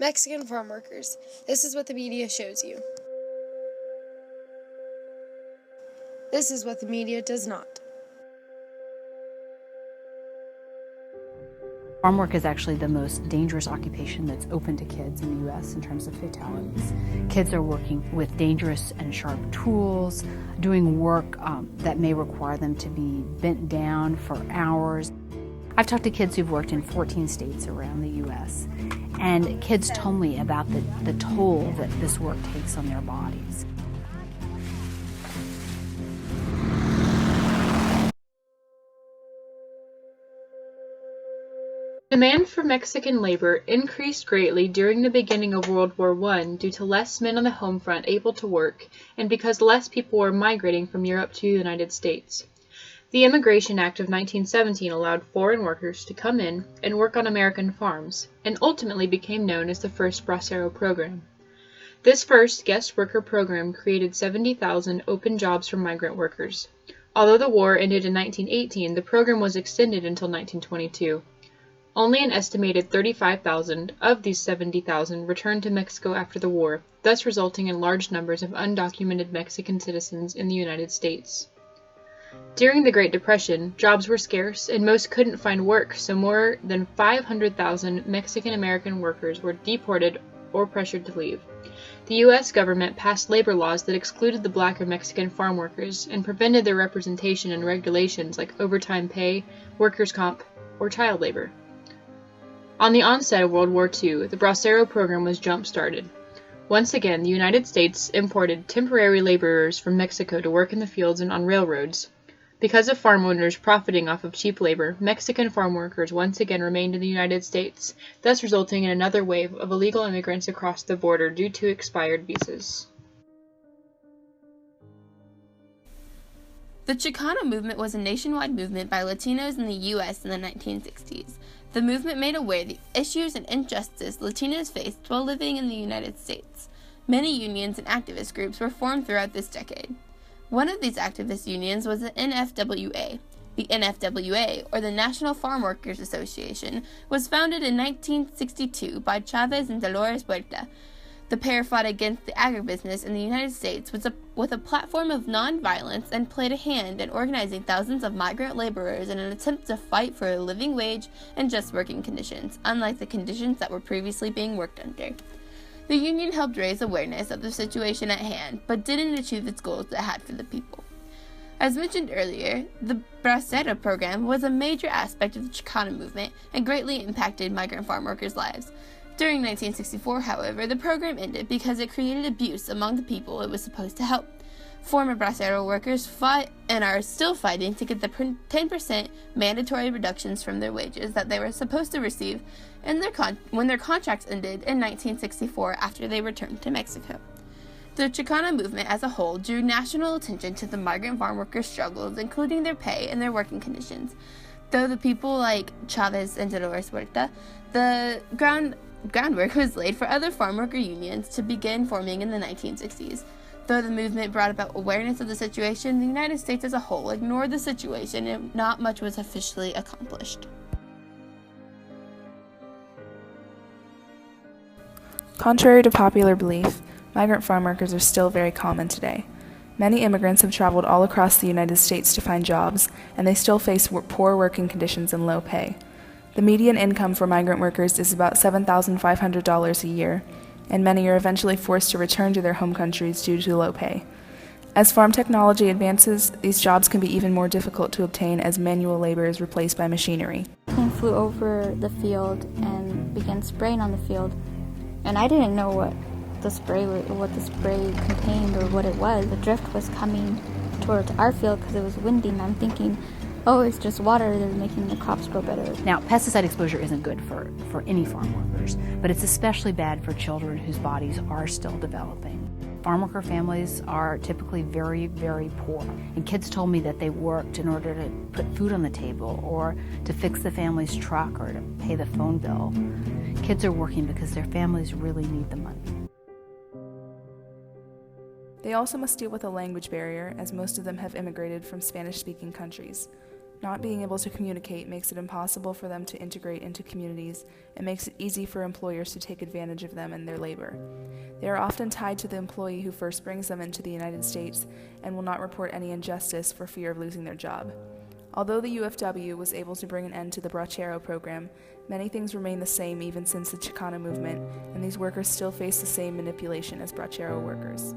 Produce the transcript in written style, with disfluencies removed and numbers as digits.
Mexican farm workers. This is what the media shows you. This is what the media does not. Farm work is actually the most dangerous occupation that's open to kids in the U.S. in terms of fatalities. Kids are working with dangerous and sharp tools, doing work that may require them to be bent down for hours. I've talked to kids who've worked in 14 states around the U.S., and kids told me about the toll that this work takes on their bodies. Demand for Mexican labor increased greatly during the beginning of World War I due to less men on the home front able to work and because less people were migrating from Europe to the United States. The Immigration Act of 1917 allowed foreign workers to come in and work on American farms, and ultimately became known as the first Bracero program. This first guest worker program created 70,000 open jobs for migrant workers. Although the war ended in 1918, the program was extended until 1922. Only an estimated 35,000 of these 70,000 returned to Mexico after the war, thus resulting in large numbers of undocumented Mexican citizens in the United States. During the Great Depression, jobs were scarce and most couldn't find work, so more than 500,000 Mexican-American workers were deported or pressured to leave. The U.S. government passed labor laws that excluded the black or Mexican farm workers and prevented their representation in regulations like overtime pay, workers' comp, or child labor. On the onset of World War II, the Bracero program was jump-started. Once again, the United States imported temporary laborers from Mexico to work in the fields and on railroads. Because of farm owners profiting off of cheap labor, Mexican farm workers once again remained in the United States, thus resulting in another wave of illegal immigrants across the border due to expired visas. The Chicano Movement was a nationwide movement by Latinos in the U.S. in the 1960s. The movement made aware the issues and injustice Latinos faced while living in the United States. Many unions and activist groups were formed throughout this decade. One of these activist unions was the NFWA. The NFWA, or the National Farm Workers Association, was founded in 1962 by Chavez and Dolores Huerta. The pair fought against the agribusiness in the United States with a platform of nonviolence and played a hand in organizing thousands of migrant laborers in an attempt to fight for a living wage and just working conditions, unlike the conditions that were previously being worked under. The union helped raise awareness of the situation at hand, but didn't achieve its goals it had for the people. As mentioned earlier, the Bracero program was a major aspect of the Chicano movement and greatly impacted migrant farm workers' lives. During 1964, however, the program ended because it created abuse among the people it was supposed to help. Former Bracero workers fought and are still fighting to get the 10% mandatory reductions from their wages that they were supposed to receive when their contracts ended in 1964 after they returned to Mexico. The Chicano movement as a whole drew national attention to the migrant farm workers' struggles, including their pay and their working conditions. Though the people like Chavez and Dolores Huerta, the groundwork was laid for other farm worker unions to begin forming in the 1960s. Though the movement brought about awareness of the situation, the United States as a whole ignored the situation and not much was officially accomplished. Contrary to popular belief, migrant farm workers are still very common today. Many immigrants have traveled all across the United States to find jobs, and they still face poor working conditions and low pay. The median income for migrant workers is about $7,500 a year, and many are eventually forced to return to their home countries due to low pay. As farm technology advances, these jobs can be even more difficult to obtain as manual labor is replaced by machinery. The plane flew over the field and began spraying on the field, and I didn't know what the spray contained or what it was. The drift was coming towards our field because it was windy, and I'm thinking, oh, it's just water, they're making the crops grow better. Now, pesticide exposure isn't good for any farm workers, but it's especially bad for children whose bodies are still developing. Farm worker families are typically very, very poor, and kids told me that they worked in order to put food on the table or to fix the family's truck or to pay the phone bill. Kids are working because their families really need the money. They also must deal with a language barrier, as most of them have immigrated from Spanish-speaking countries. Not being able to communicate makes it impossible for them to integrate into communities and makes it easy for employers to take advantage of them and their labor. They are often tied to the employee who first brings them into the United States and will not report any injustice for fear of losing their job. Although the UFW was able to bring an end to the Bracero program, many things remain the same even since the Chicano Movement, and these workers still face the same manipulation as Bracero workers.